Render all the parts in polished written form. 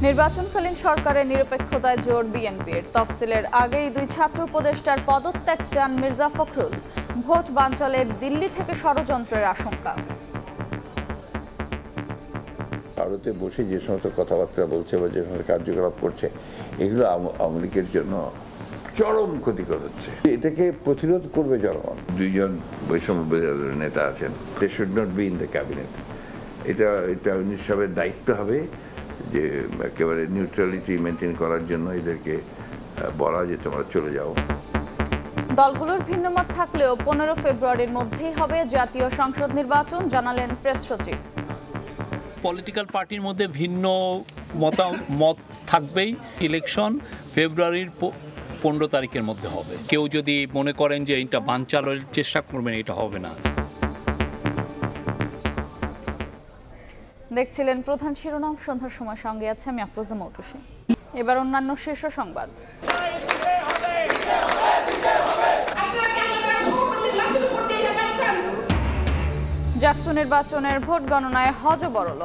নির্বাচনকালীন সরকারের নিরপেক্ষতায় জোর বিএনপির। তফসিলের আগেই দুই ছাত্র উপদেষ্টার পদত্যাগ চান মির্জা ফখরুল। ভোট বানচালে দিল্লি থেকে ষড়যন্ত্রের আশঙ্কা। ভারতে বসে যে সমস্ত কথাবার্তা বলছে বা যে সমস্ত কার্যকলাপ করছে, এগুলো আওয়ামী লীগের জন্য চরম ক্ষতিকর হচ্ছে। এটাকে প্রতিরোধ করবে জনগণ। দুইজন বৈষম্য নেতা আছেন, they should not be in the cabinet. এটা সবের দায়িত্ব হবে যে একেবারে নিউট্রালিটি মেনটেন করার জন্য এদেরকে বলা যে তোমরা চলে যাও। দলগুলোর ভিন্নমত থাকলেও 15 ফেব্রুয়ারির মধ্যেই হবে জাতীয় সংসদ নির্বাচন, জানালেন প্রেস সচিব। পলিটিক্যাল পার্টির মধ্যে ভিন্ন মতামত থাকবেই। ইলেকশন ফেব্রুয়ারির 15 তারিখের মধ্যে হবে। কেউ যদি মনে করেন যে এটা বানচালের চেষ্টা করবেন, এটা হবে না। দেখছিলেন প্রধান শিরোনাম। সন্ধ্যার সময় সঙ্গে আছে আমি আফরোজা মৌটুসী। এবার অন্যান্য শীর্ষ সংবাদ। জাকসু নির্বাচনের ভোট গণনায় হযবরল।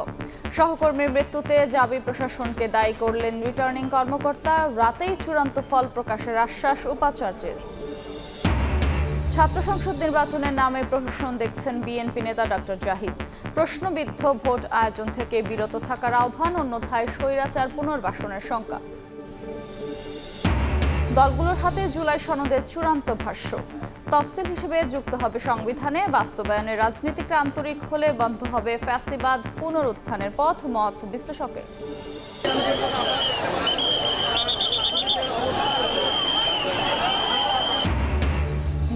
সহকর্মীর মৃত্যুতে জাবি প্রশাসনকে দায়ী করলেন রিটার্নিং কর্মকর্তা। রাতেই চূড়ান্ত ফল প্রকাশের আশ্বাস উপাচার্যের। ছাত্র সংসদ নির্বাচনের নামে প্রহসন দেখছেন বিএনপি নেতা ডক্টর জাহিদ। প্রশ্নবিদ্ধ ভোট আয়োজন থেকে বিরত থাকার আহ্বান, অন্যথায় স্বৈরাচার পুনর্বাসনের শঙ্কা। দলগুলোর হাতে জুলাই সনদের চূড়ান্ত ভাষ্য। তফসিল হিসেবে যুক্ত হবে সংবিধানে। বাস্তবায়নের রাজনীতিকরা আন্তরিক হলে বন্ধ হবে ফ্যাসিবাদ পুনরুত্থানের পথ, মত বিশ্লেষকের।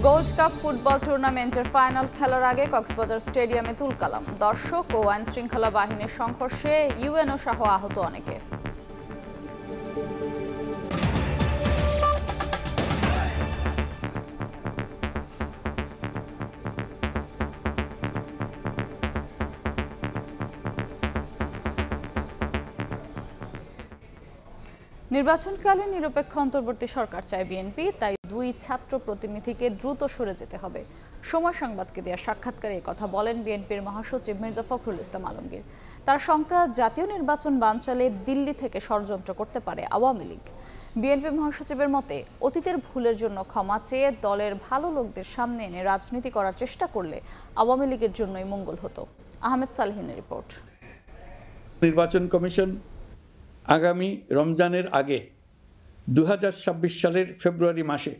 গোল্ড কাপ ফুটবল টুর্নামেন্টের ফাইনাল খেলার আগে কক্সবাজার স্টেডিয়ামে তুলকালাম। দর্শক ও আইন শৃঙ্খলা বাহিনীর সংঘর্ষে ইউএনও সহ আহত অনেকে। নির্বাচনকালীন নিরপেক্ষ অন্তর্বর্তী সরকার চায় বিএনপি, তাই দুই ছাত্র প্রতিনিধিকে দ্রুত সরে যেতে হবে। সময় সংবাদকে দেওয়া সাক্ষাৎকারে কথা বলেন বিএনপির মহাসচিব মির্জা ফখরুল ইসলাম আলমগীর। তার শঙ্কা, জাতীয় নির্বাচন বানচালে দিল্লি থেকে ষড়যন্ত্র করতে পারে আওয়ামী লীগ। বিএনপি মহাসচিবের মতে, অতীতের ভুলের জন্য ক্ষমা চেয়ে দলের ভালো লোকদের সামনে এনে রাজনীতি করার চেষ্টা করলে আওয়ামী লীগের জন্যই মঙ্গল হতো। আহমেদ সালেহিনের রিপোর্ট। নির্বাচন কমিশন আগামী রমজানের আগে 2026 সালের ফেব্রুয়ারি মাসে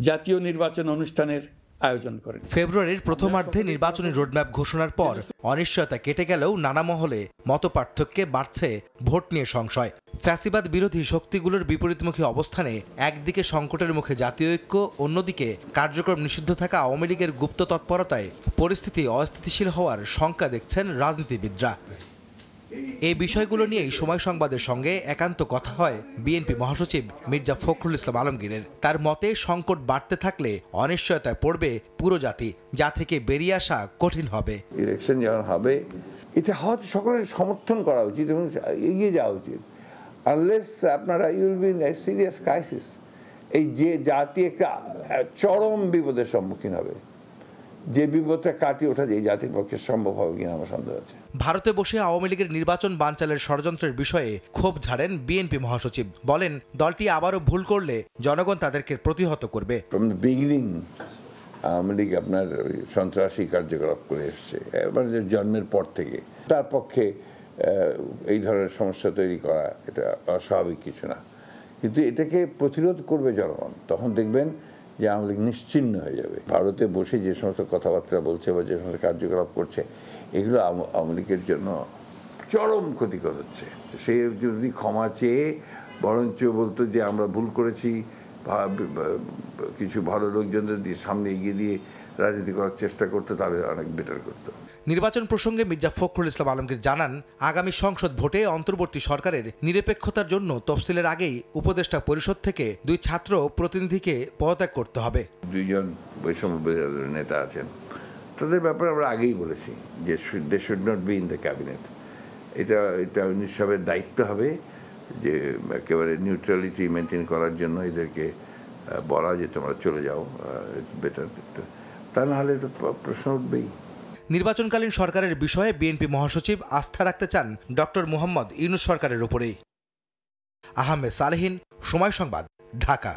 জাতীয় নির্বাচন অনুষ্ঠানের আয়োজন করেন। ফেব্রুয়ারির প্রথমার্ধে নির্বাচনী রোডম্যাপ ঘোষণার পর অনিশ্চয়তা কেটে গেলেও নানা মহলে মতপার্থক্যে বাড়ছে ভোট নিয়ে সংশয়। ফ্যাসিবাদ বিরোধী শক্তিগুলোর বিপরীতমুখী অবস্থানে একদিকে সংকটের মুখে জাতীয় ঐক্য, অন্যদিকে কার্যক্রম নিষিদ্ধ থাকা আওয়ামী লীগের গুপ্ত তৎপরতায় পরিস্থিতি অস্থিতিশীল হওয়ার শঙ্কা দেখছেন রাজনীতিবিদরা। এই বিষয়গুলো নিয়েই সময় সংবাদের সঙ্গে একান্ত কথা হয় বিএনপি মহাসচিব মির্জা ফখরুল ইসলাম আলমগীরের। তার মতে, সংকট বাড়তে থাকলে অনিশ্চয়তায় পড়বে পুরো জাতি, যা থেকে বেরিয়ে আসা কঠিন হবে। ইলেকশন যখন হবে, এটা হয়তো সকলের সমর্থন করা উচিত এবং এগিয়ে যাওয়া উচিত। আনলেস আপনারা you'll be in a serious crisis. এই যে জাতি একটা চরম বিপদের সম্মুখীন হবে, যে বিপদটা কাটিয়ে ওঠা এই জাতির পক্ষে সম্ভব হবে কিনা আমার সন্দেহ আছে। ভারতে বসে আওয়ামী লীগের নির্বাচন বানচালের ষড়যন্ত্রের বিষয়ে ক্ষোভ ঝাড়েন বিএনপি মহাসচিব। বলেন, দলটি আবারও ভুল করলে জনগণ তাদেরকে প্রতিহত করবে। From the beginning Awami League আপনার সন্ত্রাসী কার্যকলাপ করে এসছে, এবার জন্মের পর থেকে। তার পক্ষে এই ধরনের সমস্যা তৈরি করা এটা অস্বাভাবিক কিছু না, কিন্তু এটাকে প্রতিরোধ করবে জনগণ। তখন দেখবেন যে আওয়ামী লীগ নিশ্চিহ্ন হয়ে যাবে। ভারতে বসে যে সমস্ত কথাবার্তা বলছে বা যে সমস্ত কার্যকলাপ করছে, এগুলো আওয়ামী লীগের জন্য চরম ক্ষতিকর হচ্ছে। সে যদি ক্ষমা চেয়ে বরঞ্চ বলতো যে আমরা ভুল করেছি, কিছু ভালো লোকজনদের দিয়ে সামনে এগিয়ে দিয়ে রাজনীতি করার চেষ্টা করতো, তাহলে অনেক বেটার করতো। নির্বাচন প্রসঙ্গে মির্জা ফখরুল ইসলাম আলমগীর জানান, আগামী সংসদ ভোটে অন্তর্বর্তী সরকারের নিরপেক্ষতার জন্য তফসিলের আগেই উপদেষ্টা পরিষদ থেকে দুই ছাত্র প্রতিনিধিকে পদত্যাগ করতে হবে। দুইজন বৈষম্য নেতা আছেন, তাদের ব্যাপারে আমরা আগেই বলেছি যে they should not be in the cabinet. এটা সবের দায়িত্ব হবে যে একেবারে নিউট্রালিটি মেনটেন করার জন্য এদেরকে বলা যে তোমরা চলে যাও, বেটার। তা না হলে তো প্রশ্ন উঠবেই। নির্বাচনকালীন সরকারের বিষয়ে বিএনপি মহাসচিব আস্থা রাখতে চান ডক্টর মোহাম্মদ ইউনূস সরকারের উপরেই। আহমেদ সালেহীন, সময় সংবাদ, ঢাকা।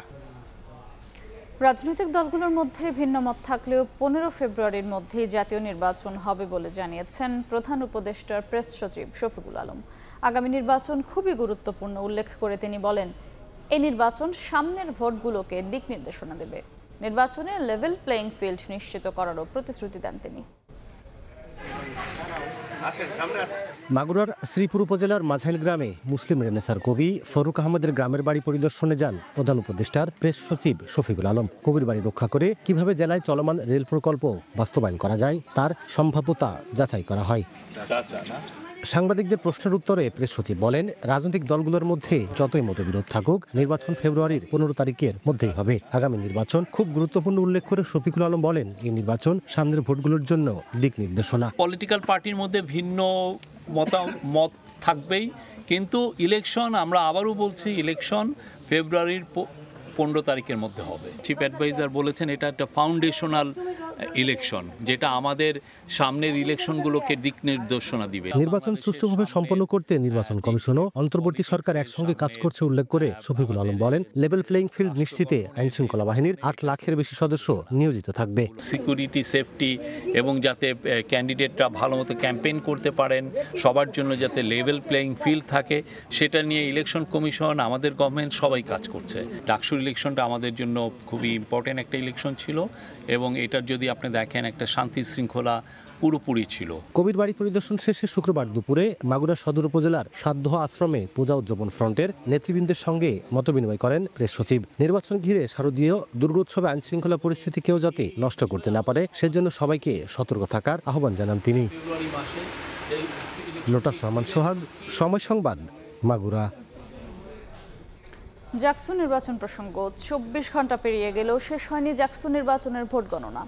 রাজনৈতিক দলগুলোর মধ্যে ভিন্ন মত থাকলেও 15 ফেব্রুয়ারির মধ্যেই জাতীয় নির্বাচন হবে বলে জানিয়েছেন প্রধান উপদেষ্টার প্রেস সচিব শফিকুল আলম। আগামী নির্বাচন খুবই গুরুত্বপূর্ণ উল্লেখ করে তিনি বলেন, এই নির্বাচন সামনের ভোটগুলোকে দিক নির্দেশনা দেবে। নির্বাচনে লেভেল প্লেইং ফিল্ড নিশ্চিত করারও প্রতিশ্রুতি দেন তিনি। মাগুরার শ্রীপুর উপজেলার মাঝাইল গ্রামে মুসলিম রেনেসার কবি ফরুক আহমেদের গ্রামের বাড়ি পরিদর্শনে যান প্রধান উপদেষ্টার প্রেস সচিব শফিকুল আলম। কবির বাড়ি রক্ষা করে কিভাবে জেলায় চলমান রেল প্রকল্প বাস্তবায়ন করা যায় তার সম্ভাব্যতা যাচাই করা হয়। সাংবাদিকদের প্রশ্নের উত্তরে প্রেস সচিব বলেন, রাজনৈতিক দলগুলোর মধ্যে যতই মতবিরোধ থাকুক, নির্বাচন ফেব্রুয়ারির 15 তারিখের মধ্যেই হবে। আগামী নির্বাচন খুব গুরুত্বপূর্ণ উল্লেখ করে শফিকুল আলম বলেন, এই নির্বাচন সামনের ভোটগুলোর জন্য দিক নির্দেশনা। পলিটিক্যাল পার্টির মধ্যে ভিন্ন মত থাকবেই, কিন্তু ইলেকশন, আমরা আবারও বলছি, ইলেকশন ফেব্রুয়ারির 15 তারিখের মধ্যে হবে। চিফ অ্যাডভাইজার বলেছেন এটা একটা ফাউন্ডেশনাল ইলেকশন, যেটা আমাদের সামনের ইলেকশনগুলোকে দিক নির্দেশনা দিবে। নির্বাচন সুষ্ঠুভাবে সম্পন্ন করতে নির্বাচন কমিশন ও অন্তর্বর্তী সরকার একসঙ্গে কাজ করছে উল্লেখ করে শফিকুল আলম বলেন, লেভেল প্লেইং ফিল্ড নিশ্চিতে আইন শৃঙ্খলা বাহিনীর 8 লাখের বেশি সদস্য নিয়োজিত থাকবে। সিকিউরিটি, সেফটি এবং যাতে ক্যান্ডিডেটরা ভালো মতো ক্যাম্পেইন করতে পারেন, সবার জন্য যাতে লেভেল প্লেইং ফিল্ড থাকে, সেটা নিয়ে ইলেকশন কমিশন, আমাদের গভর্নমেন্ট সবাই কাজ করছে। ডাকসুর ইলেকশনটা আমাদের জন্য খুবই ইম্পর্টেন্ট একটা ইলেকশন ছিল এবং এটার যদি আপনি দেখেন একটা শান্তি শৃঙ্খলা পুরোপুরি ছিল। কবির বাড়ি পরিদর্শন শেষে শুক্রবার দুপুরে মাগুরা সদর উপজেলার সাধ্যহ আশ্রমে পূজা উদযাপন ফ্রন্টের নেতৃবৃন্দের সঙ্গে মতবিনিময় করেন প্রেস সচিব। নির্বাচন ঘিরে শারদীয় দুর্গোৎসবে আইন শৃঙ্খলা পরিস্থিতি কেউ যাতে নষ্ট করতে না পারে সেজন্য সবাইকে সতর্ক থাকার আহ্বান জানান তিনি। লোটাস রহমান সোহাগ, সময় সংবাদ, মাগুরা। জাকসু নির্বাচন প্রসঙ্গ 24 ঘন্টা পেরিয়ে গেলেও শেষ হয়নি জাকসু নির্বাচনের ভোট গণনা।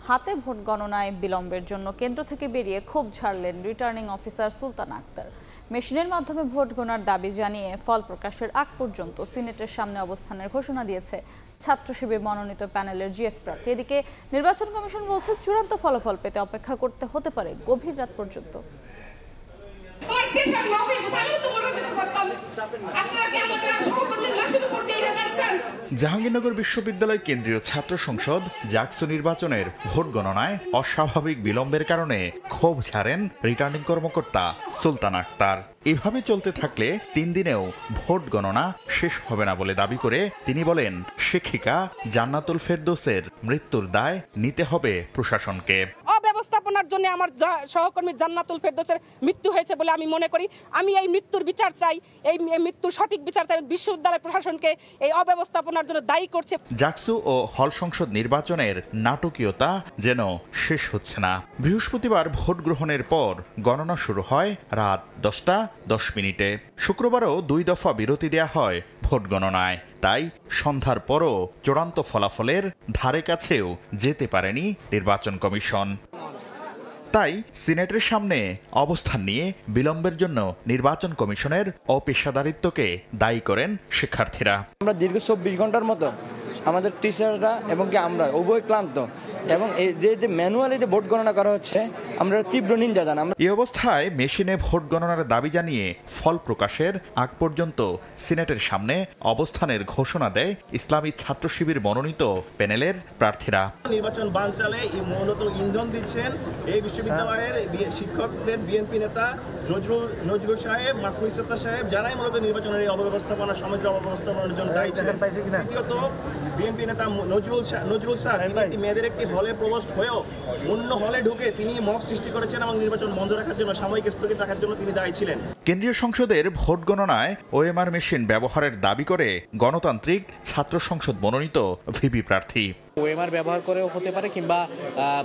হাতে ভোট গণনায় বিলম্বের জন্য কেন্দ্র থেকে বেরিয়ে ক্ষোভ ঝাড়লেন রিটার্নিং অফিসার সুলতানা আক্তার। মেশিনের মাধ্যমে ভোট গণনার দাবি জানিয়ে ফল প্রকাশের আগ পর্যন্ত সিনেটের সামনে অবস্থানের ঘোষণা দিয়েছে ছাত্র শিবির মনোনীত প্যানেলের জিএস প্রার্থী। এদিকে নির্বাচন কমিশন বলছে চূড়ান্ত ফলাফল পেতে অপেক্ষা করতে হতে পারে গভীর রাত পর্যন্ত। জাহাঙ্গীরনগর বিশ্ববিদ্যালয় কেন্দ্রীয় ছাত্র সংসদ জাকসু নির্বাচনের ভোট গণনায় অস্বাভাবিক বিলম্বের কারণে ক্ষোভ ঝাড়েন রিটার্নিং কর্মকর্তা সুলতানা আক্তার। এভাবে চলতে থাকলে 3 দিনেও ভোট গণনা শেষ হবে না বলে দাবি করে তিনি বলেন, শিক্ষিকা জান্নাতুল ফেরদৌসের মৃত্যুর দায় নিতে হবে প্রশাসনকে। অব্যবস্থাপনার জন্য আমার সহকর্মী জান্নাতুল ফেরদৌসের মৃত্যু হয়েছে বলে আমি মনে করি। আমি এই মৃত্যুর বিচার চাই, এই মৃত্যুর সঠিক বিচার চাই। বিশ্ববিদ্যালয় প্রশাসনকে এই অব্যবস্থাপনার জন্য দায়ী করছে। জাকসু ও হল সংসদ নির্বাচনের নাটকীয়তা যেন শেষ হচ্ছে না। বৃহস্পতিবার ভোট গ্রহণের পর গণনা শুরু হয় রাত 10টা 10 মিনিটে। শুক্রবারও 2 দফা বিরতি দেয়া হয় ভোট গণনায়। তাই সন্ধ্যার পরও চূড়ান্ত ফলাফলের ধারে কাছেও যেতে পারেনি নির্বাচন কমিশন। তাই সিনেটের সামনে অবস্থান নিয়ে বিলম্বের জন্য নির্বাচন কমিশনের অপেশাদারিত্বকে দায়ী করেন শিক্ষার্থীরা। আমরা দীর্ঘ 24 ঘন্টার মতো আমাদের টিচাররা এবং কি আমরা উভয় ক্লান্ত, এবং এই যে ম্যানুয়ালি ভোট গণনা করা হচ্ছে আমরা তীব্র নিন্দা জানাই। এই অবস্থায় মেশিনে ভোট গণনার দাবি জানিয়ে ফল প্রকাশের আগ পর্যন্ত সিনেটের সামনে অবস্থানের ঘোষণা দেয় ইসলামী ছাত্র শিবির মনোনীত প্যানেলের প্রার্থীরা। নির্বাচন বানচালে মূলত ইন্ধন দিচ্ছেন এই বিশ্ববিদ্যালয়ের শিক্ষকদের বিএনপি নেতা নজরুল সাহেব, মাহফুজ সত্তার সাহেব, যারাই মূলত নির্বাচনের এই অব্যবস্থাপনা, সমগ্র অব্যবস্থাপনার জন্য দায়ী ছিলেন। দ্বিতীয়ত বিএনপি নেতা নজরুল স্যার, তিনি একটি মেয়েদের একটি হলে প্রবেশ হয়েও অন্য হলে ঢুকে তিনি মব সৃষ্টি করেছেন এবং নির্বাচন বন্ধ রাখার জন্য, সাময়িক স্থগিত রাখার জন্য তিনি দায়ী ছিলেন। কেন্দ্রীয় সংসদের ভোট গণনায় ওএমআর মেশিন ব্যবহারের দাবি করে গণতান্ত্রিক ছাত্র সংসদ মনোনীত ভিপি প্রার্থী। ওএমআর ব্যবহার করেও হতে পারে, কিংবা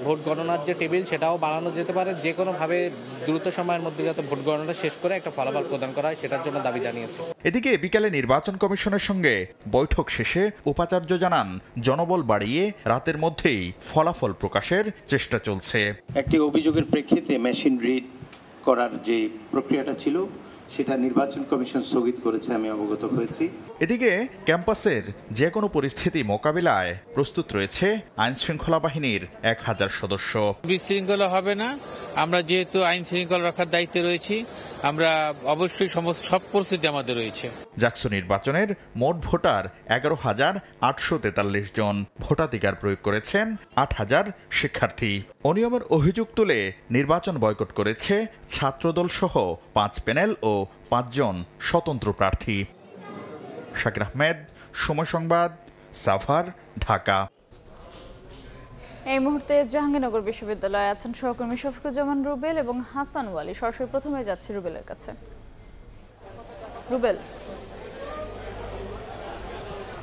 ভোট গণনার যে টেবিল সেটাও বাড়ানো যেতে পারে। যে কোনোভাবে দ্রুত সময়ের মধ্যে যাতে ভোট গণনা শেষ করে একটা ফলাফল প্রদান করা হয় সেটার জন্য দাবি জানিয়েছে। এদিকে বিকালে নির্বাচন কমিশনের সঙ্গে বৈঠক শেষে উপাচার্য জানান, জনবল বাড়িয়ে রাতের মধ্যেই ফলাফল প্রকাশের চেষ্টা চলছে। একটি অভিযোগের প্রেক্ষিতে মেশিন রিড করার যে প্রক্রিয়াটা ছিল সেটা নির্বাচন কমিশন স্থগিত করেছে, আমি অবগত হয়েছি। এদিকে ক্যাম্পাসের যে কোনো পরিস্থিতি মোকাবিলায় প্রস্তুত রয়েছে আইন শৃঙ্খলা বাহিনীর 1000 সদস্য। বিশৃঙ্খলা হবে না, আমরা যেহেতু আইন শৃঙ্খলা রাখার দায়িত্বে রয়েছি, আমরা অবশ্যই সব পরিস্থিতি আমাদের রয়েছে। জাকসু নির্বাচনের মোট ভোটার 11,843 জন। ভোটাধিকার প্রয়োগ করেছেন 8,000 শিক্ষার্থী। অনিয়মের অভিযোগ তুলে নির্বাচন বয়কট করেছে ছাত্রদল সহ 5 প্যানেল ও 5 জন স্বতন্ত্র প্রার্থী। শাকির আহমেদ, সময় সংবাদ, সাভার, ঢাকা। এই মুহূর্তে জাহাঙ্গীরনগর বিশ্ববিদ্যালয়ে আছেন সহকর্মী শফিকুজ্জামান রুবেল এবং হাসান ওয়ালি। সরাসরি প্রথমে যাচ্ছে রুবেলের কাছে। রুবেল,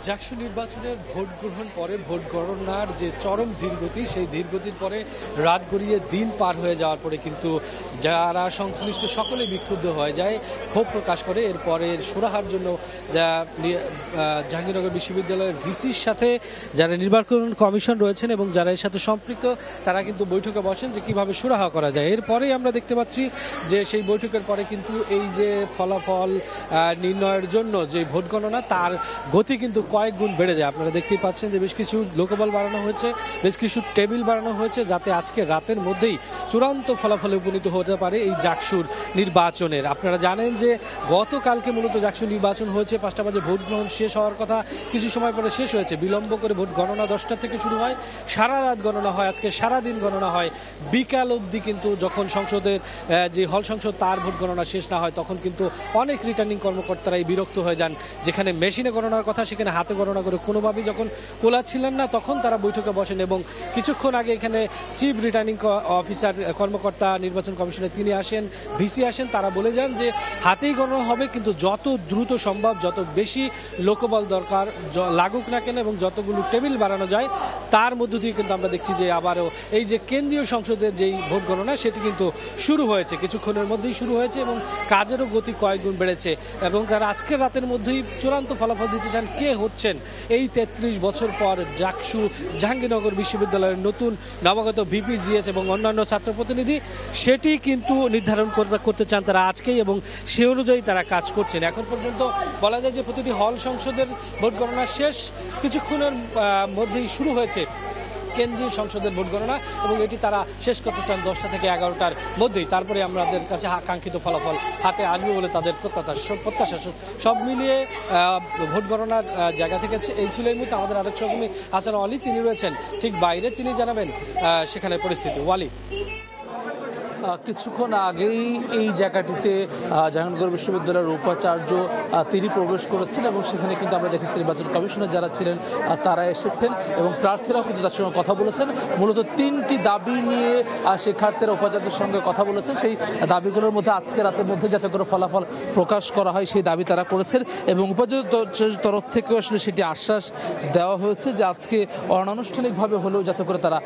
জাকসু নির্বাচনের ভোট গ্রহণ পরে ভোট গণনার যে চরম ধীরগতি, সেই ধীরগতির পরে রাত গড়িয়ে দিন পার হয়ে যাওয়ার পরে কিন্তু যারা সংশ্লিষ্ট সকলে বিক্ষুব্ধ হয়ে যায়, ক্ষোভ প্রকাশ করে। এরপরে সুরাহার জন্য জাহাঙ্গীরনগর বিশ্ববিদ্যালয়ের ভিসির সাথে যারা নির্বাচন কমিশন রয়েছেন এবং যারা এর সাথে সম্পৃক্ত, তারা কিন্তু বৈঠকে বসেন যে কিভাবে সুরাহা করা যায়। এরপরেই আমরা দেখতে পাচ্ছি যে সেই বৈঠকের পরে কিন্তু এই যে ফলাফল নির্ণয়ের জন্য যে ভোট গণনা, তার গতি কিন্তু কয়েক গুণ বেড়ে যায়। আপনারা দেখতেই পাচ্ছেন যে বেশ কিছু লোকবল বাড়ানো হয়েছে, বেশ কিছু টেবিল বাড়ানো হয়েছে, যাতে আজকে রাতের মধ্যেই চূড়ান্ত ফলাফলে উপনীত হতে পারে এই জাকসুর নির্বাচনের। আপনারা জানেন যে গতকালকে মূলত জাকসু নির্বাচন হয়েছে, 5টা বাজে ভোট গ্রহণ শেষ হওয়ার কথা, কিছু সময় পরে শেষ হয়েছে। বিলম্ব করে ভোট গণনা 10টা থেকে শুরু হয়, সারা রাত গণনা হয়, আজকে সারাদিন গণনা হয়। বিকাল অবধি কিন্তু যখন সংসদের যে হল সংসদ তার ভোট গণনা শেষ না হয়, তখন কিন্তু অনেক রিটার্নিং কর্মকর্তারাই বিরক্ত হয়ে যান। যেখানে মেশিনে গণনার কথা, সেখানে হাতে গণনা করে কোনোভাবেই যখন কোলাচ্ছিলেন না, তখন তারা বৈঠকে বসেন। এবং কিছুক্ষণ আগে এখানে চিফ রিটার্নিং অফিসার কর্মকর্তা নির্বাচন কমিশনে তিনি আসেন, ভিসি আসেন, তারা বলে যান যে হাতেই গণনা হবে, কিন্তু যত দ্রুত সম্ভব, যত বেশি লোকবল দরকার লাগুক না কেন এবং যতগুলো টেবিল বাড়ানো যায়, তার মধ্য দিয়ে কিন্তু আমরা দেখছি যে আবারও এই যে কেন্দ্রীয় সংসদের যেই ভোট গণনা, সেটি কিন্তু শুরু হয়েছে, কিছুক্ষণের মধ্যেই শুরু হয়েছে এবং কাজেরও গতি কয়েক গুণ বেড়েছে। এবং তারা আজকের রাতের মধ্যেই চূড়ান্ত ফলাফল দিতে চান কে হচ্ছেন এই 33 বছর পর জাকসু জাহাঙ্গীরনগর বিশ্ববিদ্যালয়ের নতুন নবাগত ভিপি, জিএস এবং অন্যান্য ছাত্র প্রতিনিধি, সেটি কিন্তু নির্ধারণ করতে চান তারা আজকেই, এবং সে অনুযায়ী তারা কাজ করছেন। এখন পর্যন্ত বলা যায় যে প্রতিটি হল সংসদের ভোট গণনা শেষ, কিছুক্ষণের মধ্যেই শুরু হয়েছে কেন্দ্রীয় সংসদের ভোট গণনা, এবং এটি তারা শেষ করতে চান 10টা থেকে 11টার মধ্যেই। তারপরে আমাদের কাছে কাঙ্ক্ষিত ফলাফল হাতে আসবে বলে তাদের প্রত্যাশা। সব মিলিয়ে ভোট গণনার জায়গা থেকে এই ছিল এই মুহূর্তে আমাদের আরেক সহকর্মী হাসান ওয়ালি, তিনি রয়েছেন ঠিক বাইরে, তিনি জানাবেন সেখানে পরিস্থিতি। ওয়ালি, কিছুক্ষণ আগেই এই জায়গাটিতে জাহাঙ্গীরনগর বিশ্ববিদ্যালয়ের উপাচার্য তিনি প্রবেশ করেছেন এবং সেখানে কিন্তু আমরা দেখেছি নির্বাচন কমিশনের যারা ছিলেন তারা এসেছেন এবং প্রার্থীরাও কিন্তু তার সঙ্গে কথা বলেছেন। মূলত 3টি দাবি নিয়ে শিক্ষার্থীরা উপাচার্যের সঙ্গে কথা বলেছেন। সেই দাবিগুলোর মধ্যে আজকে রাতের মধ্যে যাতে করে ফলাফল প্রকাশ করা হয় সেই দাবি তারা করেছেন, এবং উপাচার্যের তরফ থেকেও আসলে সেটি আশ্বাস দেওয়া হয়েছে যে আজকে অনানুষ্ঠানিকভাবে হলেও যাতে করে তারা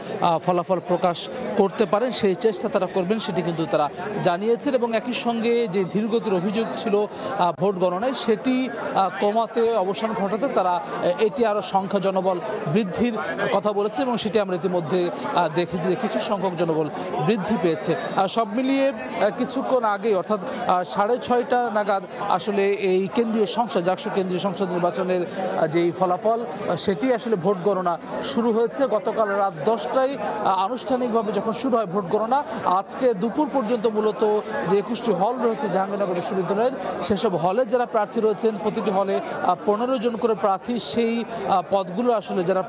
ফলাফল প্রকাশ করতে পারেন সেই চেষ্টা তারা করবেন, সেটি কিন্তু তারা জানিয়েছেন। এবং একই সঙ্গে যে ধীরগতির অভিযোগ ছিল ভোট গণনায়, সেটি কমাতে অবসান ঘটাতে তারা এটি আরও সংখ্যা জনবল বৃদ্ধির কথা বলেছে, এবং সেটি আমরা ইতিমধ্যে দেখেছি যে কিছু সংখ্যক জনবল বৃদ্ধি পেয়েছে। সব মিলিয়ে কিছুক্ষণ আগে অর্থাৎ 6:30 নাগাদ আসলে এই কেন্দ্রীয় সংসদ জাকসু কেন্দ্রীয় সংসদ নির্বাচনের যেই ফলাফল, সেটি আসলে ভোট গণনা শুরু হয়েছে। গতকাল রাত 10টায় আনুষ্ঠানিকভাবে যখন শুরু হয় ভোট গণনা, আজকে দুপুর পর্যন্ত মূলত যে 21টি হল রয়েছে জাহাঙ্গীরনগর বিশ্ববিদ্যালয়ের, সেসব হলে যারা প্রার্থী রয়েছেন, প্রতিটি হলে 15 জন করে প্রার্থী, সেই পদগুলো আসলে যারা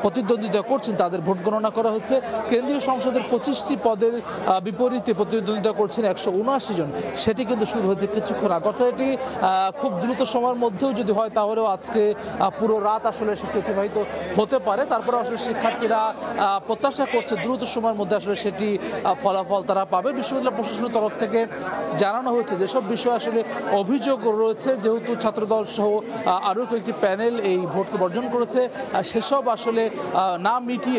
প্রতিদ্বন্দ্বিতা করছেন তাদের ভোট গণনা করা হচ্ছে। কেন্দ্রীয় সংসদের 25টি পদের বিপরীতে প্রতিদ্বন্দ্বিতা করছেন 179 জন, সেটি কিন্তু শুরু হয়েছে কিছুক্ষণ আগে। অর্থাৎ এটি খুব দ্রুত সময়ের মধ্যেও যদি হয় তাহলেও আজকে পুরো রাত আসলে সেটি অতিবাহিত হতে পারে। তারপরে আসলে শিক্ষার্থীরা প্রত্যাশা করছে দ্রুত সময়ের মধ্যে আসলে সেটি ফলাফল তারা পাবে। বিশ্ববিদ্যালয় প্রশাসনের তরফ থেকে জানানো হয়েছে যেসব বিষয় আসলে অভিযোগ রয়েছে, যেহেতু ছাত্রদল সহ আরও কয়েকটি প্যানেল এই ভোটকে বর্জন করেছে, সেসব আসলে না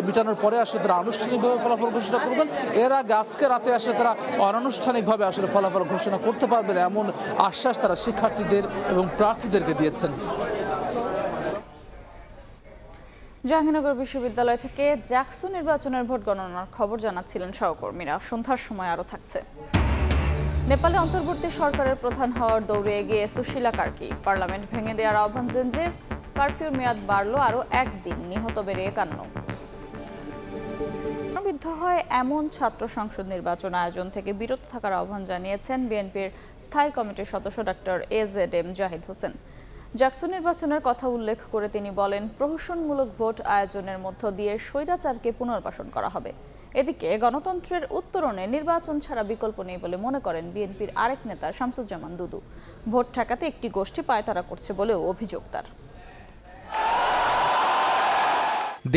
মিটানোর পরে আসলে তারা আনুষ্ঠানিকভাবে ফলাফল ঘোষণা করবেন। এর আগে আজকে রাতে আসলে তারা অনানুষ্ঠানিকভাবে আসলে ফলাফল ঘোষণা করতে পারবেন এমন আশ্বাস তারা শিক্ষার্থীদের এবং প্রার্থীদেরকে দিয়েছেন। জাহাঙ্গীরনগর বিশ্ববিদ্যালয় থেকে জাকসু নির্বাচনের ভোট গণনার খবর জানাচ্ছিলেন সহকর্মীরা। সন্ধ্যার সময় আরও থাকছে। নেপালে অন্তর্বর্তী সরকারের প্রধান হওয়ার দৌড়ে এগিয়ে সুশীলা কার্কি। পার্লামেন্ট ভেঙে দেওয়ার আহ্বান জেনজির। কারফিউর মেয়াদ বাড়ল আরও একদিন, নিহত বেড়ে 51। বিদ্ধ হয় এমন ছাত্র সংসদ নির্বাচন আয়োজন থেকে বিরত থাকার আহ্বান জানিয়েছেন বিএনপির স্থায়ী কমিটির সদস্য ডক্টর AZM জাহিদ হোসেন। জাকসু নির্বাচনের কথা উল্লেখ করে তিনি বলেন, প্রহসনমূলক ভোট আয়োজনের মধ্য দিয়ে স্বৈরাচারকে পুনর্বাসন করা হবে। এদিকে গণতন্ত্রের উত্তরণে নির্বাচন ছাড়া বিকল্প নেই বলে মনে করেন বিএনপির আরেক নেতা শামসুজ্জামান দুদু। ভোট ঠেকাতে একটি গোষ্ঠী পায়তারা করছে বলেও অভিযোগ তার।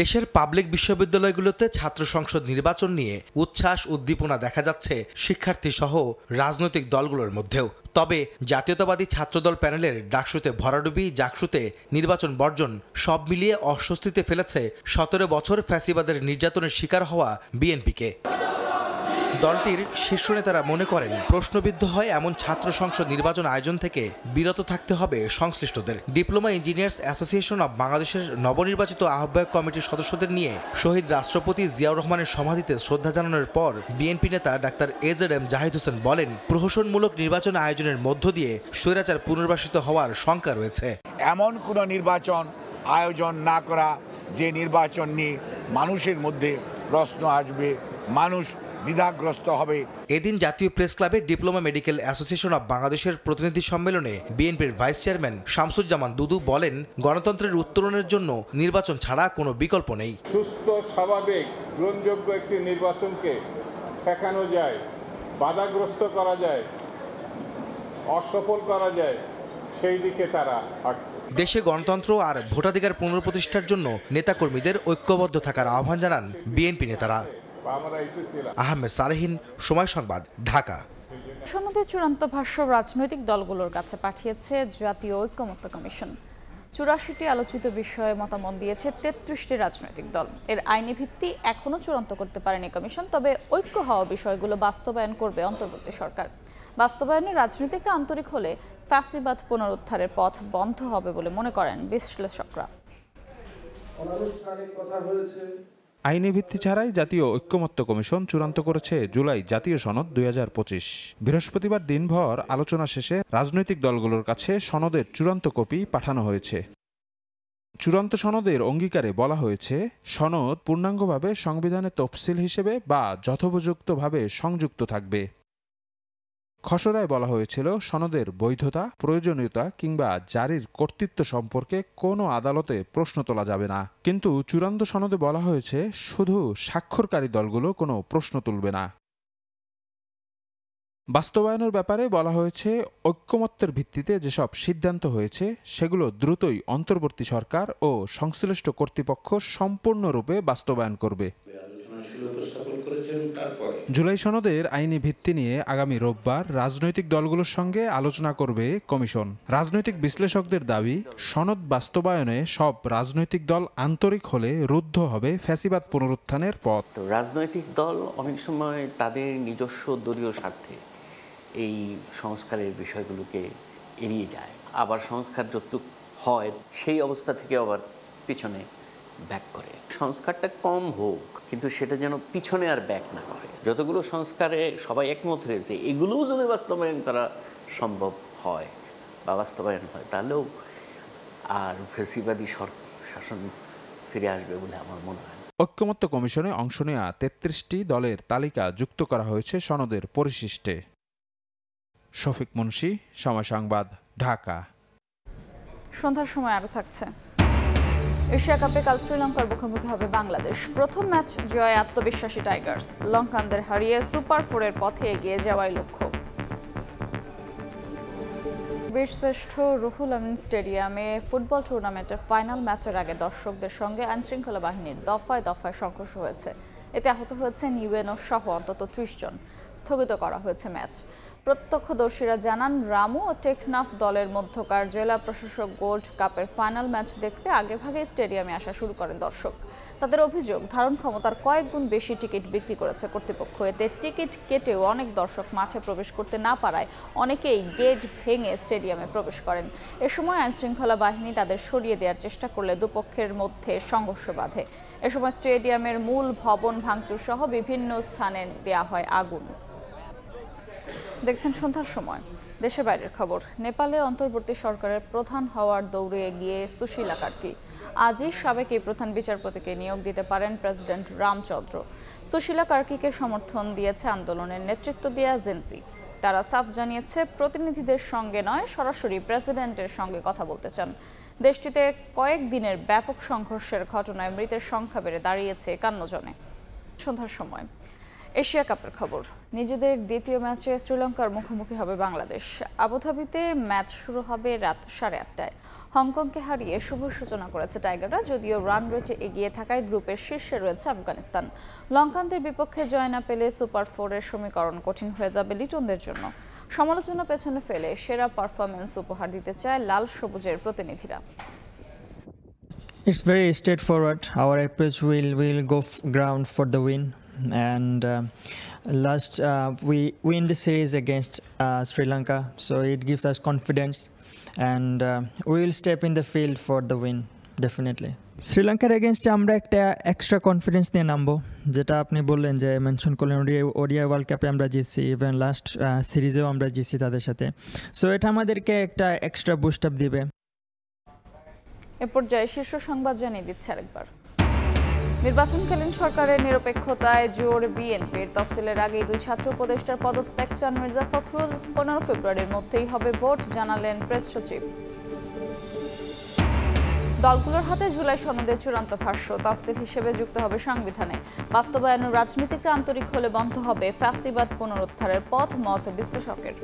দেশের পাবলিক বিশ্ববিদ্যালয়গুলোতে ছাত্র সংসদ নির্বাচন নিয়ে উচ্ছ্বাস উদ্দীপনা দেখা যাচ্ছে শিক্ষার্থী সহ রাজনৈতিক দলগুলোর মধ্যেও। তবে জাতীয়তাবাদী ছাত্রদল প্যানেলের ডাকসুতে ভরাডুবি, জাকসুতে নির্বাচন বর্জন সব মিলিয়ে অস্বস্তিতে ফেলেছে 17 বছর ফ্যাসিবাদের নির্যাতনের শিকার হওয়া বিএনপিকে। দলটির শীর্ষ নেতারা মনে করেন, প্রশ্নবিদ্ধ হয় এমন ছাত্র সংসদ নির্বাচন আয়োজন থেকে বিরত থাকতে হবে সংশ্লিষ্টদের। ডিপ্লোমা ইঞ্জিনিয়ার্স অ্যাসোসিয়েশন অব বাংলাদেশের নবনির্বাচিত আহ্বায়ক কমিটির সদস্যদের নিয়ে শহীদ রাষ্ট্রপতি জিয়াউর রহমানের সমাধিতে শ্রদ্ধা জানানোর পর বিএনপি নেতা ডাক্তার AZM জাহিদ হোসেন বলেন, প্রহসনমূলক নির্বাচন আয়োজনের মধ্য দিয়ে স্বৈরাচার পুনর্বাসিত হওয়ার শঙ্কা রয়েছে। এমন কোনো নির্বাচন আয়োজন না করা, যে নির্বাচন নিয়ে মানুষের মধ্যে প্রশ্ন আসবে, মানুষ দ্বিধাগ্রস্ত হবে। এদিন জাতীয় প্রেস ক্লাবে ডিপ্লোমা মেডিকেল অ্যাসোসিয়েশন অব বাংলাদেশের প্রতিনিধি সম্মেলনে বিএনপির ভাইস চেয়ারম্যান শামসুজ্জামান দুদু বলেন, গণতন্ত্রের উত্তরণের জন্য নির্বাচন ছাড়া কোনো বিকল্প নেই। সুস্থ, স্বাভাবিক, গ্রহণযোগ্য একটি নির্বাচনকে ঠেকানো যায়, বাধাগ্রস্ত করা যায়, অসফল করা যায়, সেই দিকে তারা হাঁটছে। দেশে গণতন্ত্র আর ভোটাধিকার পুনঃপ্রতিষ্ঠার জন্য নেতাকর্মীদের ঐক্যবদ্ধ থাকার আহ্বান জানান বিএনপি নেতারা। আহমেদ সালেহিন, সময় সংবাদ, ঢাকা। সনদের চূড়ান্ত ভাষ্য রাজনৈতিক দলগুলোর কাছে পাঠিয়েছে জাতীয় ঐক্যমত্য কমিশন। 84টি আলোচিত বিষয়ে মতামত দিয়েছে 33টি রাজনৈতিক দল। এর আইনি ভিত্তি এখনো চূড়ান্ত করতে পারেনি কমিশন, তবে ঐক্য হওয়া বিষয়গুলো বাস্তবায়ন করবে অন্তর্বর্তী সরকার। বাস্তবায়নে রাজনীতিকরা আন্তরিক হলে ফ্যাসিবাদ পুনরুদ্ধারের পথ বন্ধ হবে বলে মনে করেন বিশ্লেষকরা। আইনি ভিত্তি ছাড়াই জাতীয় ঐক্যমত্য কমিশন চূড়ান্ত করেছে জুলাই জাতীয় সনদ 2025। বৃহস্পতিবার দিনভর আলোচনা শেষে রাজনৈতিক দলগুলোর কাছে সনদের চূড়ান্ত কপি পাঠানো হয়েছে। চূড়ান্ত সনদের অঙ্গীকারে বলা হয়েছে, সনদ পূর্ণাঙ্গভাবে সংবিধানের তফসিল হিসেবে বা যথোপযুক্তভাবে সংযুক্ত থাকবে। খসড়ায় বলা হয়েছিল, সনদের বৈধতা, প্রয়োজনীয়তা কিংবা জারির কর্তৃত্ব সম্পর্কে কোনো আদালতে প্রশ্ন তোলা যাবে না। কিন্তু চূড়ান্ত সনদে বলা হয়েছে, শুধু স্বাক্ষরকারী দলগুলো কোনো প্রশ্ন তুলবে না। বাস্তবায়নের ব্যাপারে বলা হয়েছে, ঐক্যমত্যের ভিত্তিতে যেসব সিদ্ধান্ত হয়েছে সেগুলো দ্রুতই অন্তর্বর্তী সরকার ও সংশ্লিষ্ট কর্তৃপক্ষ সম্পূর্ণরূপে বাস্তবায়ন করবে। জুলাই সনদের আইনি ভিত্তি নিয়ে আগামী রোববার রাজনৈতিক দলগুলোর সঙ্গে আলোচনা করবে কমিশন। রাজনৈতিক বিশ্লেষকদের দাবি, সনদ বাস্তবায়নে সব রাজনৈতিক দল আন্তরিক হলে রুদ্ধ হবে ফ্যাসিবাদ পুনরুত্থানের পথ। রাজনৈতিক দল অনেক সময় তাদের নিজস্ব দলীয় স্বার্থে এই সংস্কারের বিষয়গুলোকে এড়িয়ে যায়, আবার সংস্কার যতটুকু হয় সেই অবস্থা থেকে আবার পিছনে ব্যাক করে। সংস্কারটা কম হোক, কিন্তু সেটা যেন পিছনে আর ব্যাক না করে। যতগুলো সংস্কারে সবাই একমত হয়েছে, এগুলোও যদি বাস্তবায়ন করা সম্ভব হয় বা বাস্তবায়ন হয়, তাহলেও আর ফ্যাসিবাদী শাসন ফিরে আসবে বলে আমার মনে হয়। ঐক্যমত্য কমিশনে অংশ নেওয়া 33টি দলের তালিকা যুক্ত করা হয়েছে সনদের পরিশিষ্টে। শফিক মুন্সি, সময় সংবাদ, ঢাকা। সন্ধ্যার সময় আরো থাকছে। এশিয়া কাপে কাল শ্রীলঙ্কার মুখোমুখি হবে বাংলাদেশ। প্রথম ম্যাচ জয়ে আত্মবিশ্বাসী টাইগার্স। লঙ্কানদের হারিয়ে সুপার 4-এর পথে এগিয়ে যাওয়াই লক্ষ্য। বীরশ্রেষ্ঠ রুহুল আমিন স্টেডিয়ামে ফুটবল টুর্নামেন্টের ফাইনাল ম্যাচের আগে দর্শকদের সঙ্গে আইনশৃঙ্খলা বাহিনীর দফায় দফায় সংঘর্ষ হয়েছে। এতে আহত হয়েছেন ইউএনও সহ অন্তত 30 জন। স্থগিত করা হয়েছে ম্যাচ। প্রত্যক্ষদর্শীরা জানান, রামু ও টেকনাফ দলের মধ্যকার জেলা প্রশাসক গোল্ড কাপের ফাইনাল ম্যাচ দেখতে আগেভাগে স্টেডিয়ামে আসা শুরু করেন দর্শক। তাদের অভিযোগ, ধারণ ক্ষমতার কয়েক গুণ বেশি টিকিট বিক্রি করেছে কর্তৃপক্ষ। এতে টিকিট কেটেও অনেক দর্শক মাঠে প্রবেশ করতে না পারায় অনেকেই গেট ভেঙে স্টেডিয়ামে প্রবেশ করেন। এ সময় আইনশৃঙ্খলা বাহিনী তাদের সরিয়ে দেওয়ার চেষ্টা করলে দুপক্ষের মধ্যে সংঘর্ষ বাধে। এ সময় স্টেডিয়ামের মূল ভবন ভাঙচুর সহ বিভিন্ন স্থানে দেয়া হয় আগুন। দেখছেন সন্ধ্যার সময়। দেশের বাইরের খবর। নেপালে অন্তর্বর্তী সরকারের প্রধান হওয়ার দৌড়ে এগিয়ে সুশীলা কার্কি। আজই সাবেক এই প্রধান বিচারপতিকে নিয়োগ দিতে পারেন প্রেসিডেন্ট রামচন্দ্র। সুশীলা কার্কিকে সমর্থন দিয়েছে আন্দোলনের নেতৃত্ব দেয়া জেনজি। তারা সাফ জানিয়েছে প্রতিনিধিদের সঙ্গে নয়, সরাসরি প্রেসিডেন্টের সঙ্গে কথা বলতে চান। দেশটিতে কয়েকদিনের ব্যাপক সংঘর্ষের ঘটনায় মৃতের সংখ্যা বেড়ে দাঁড়িয়েছে 51 জনে। সন্ধ্যার সময় এশিয়া কাপের খবর। নিজেদের দ্বিতীয় ম্যাচে শ্রীলঙ্কার মুখোমুখি হবে বাংলাদেশ। আবুধাবিতে ম্যাচ শুরু হবে রাত 8:30টায়। হংকংকে হারিয়ে শুভ সূচনা করেছে টাইগাররা, যদিও রান রেটে এগিয়ে থাকায় গ্রুপের শীর্ষে রয়েছে আফগানিস্তান। লঙ্কানদের বিপক্ষে জয় না পেলে সুপার 4-এর সমীকরণ কঠিন হয়ে যাবে লিটনদের জন্য। সমালোচনা পেছনে ফেলে সেরা পারফরম্যান্স উপহার দিতে চায় লাল সবুজের প্রতিনিধিরা। It's very straightforward. Our approach will go ground for the win. And we win the series against Sri Lanka, so it gives us confidence, and we will step in the field for the win definitely. শ্রীলঙ্কার এগেনস্টে আমরা একটা extra confidence নিয়ে নামবো, যেটা আপনি বললেন যে মেনশন করলেন ওডিআই ওয়ার্ল্ড কাপে আমরা জিতছি, ইভেন লাস্ট সিরিজেও আমরা জিতছি তাদের সাথে। সো এটা আমাদেরকে একটা এক্সট্রা বুস্ট আপ দিবে। এ পর্যায়ে শীর্ষ সংবাদ জানিয়ে দিচ্ছে আরেকবার। নির্বাচনকালীন সরকারের নিরপেক্ষতায় জোর বিএনপির। তফসিলের আগেই 2 ছাত্র উপদেষ্টার পদত্যাগ চান মির্জা ফখরুল। 15 ফেব্রুয়ারির মধ্যেই হবে ভোট, জানালেন প্রেস সচিব। দলগুলোর হাতে জুলাই সনদের চূড়ান্ত ভাষ্য তফসিল হিসেবে যুক্ত হবে সংবিধানে। বাস্তবায়ন রাজনীতিতে আন্তরিক হলে বন্ধ হবে ফ্যাসিবাদ পুনরুদ্ধারের পথ, মত বিশ্লেষকের।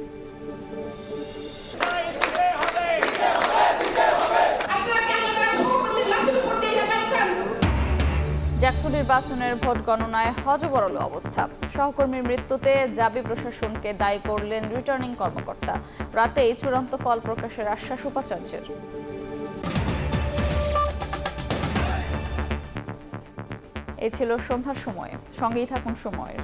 জ্যাকসন নির্বাচনের ভোট গণনায় হযবরল অবস্থা। সহকর্মীর মৃত্যুতে জাবি প্রশাসনকে দায়ী করলেন রিটার্নিং কর্মকর্তা। রাতেই চূড়ান্ত ফল প্রকাশের আশ্বাস উপাচার্যের। এই ছিল সন্ধ্যার সময়। সঙ্গেই থাকুন সময়ের।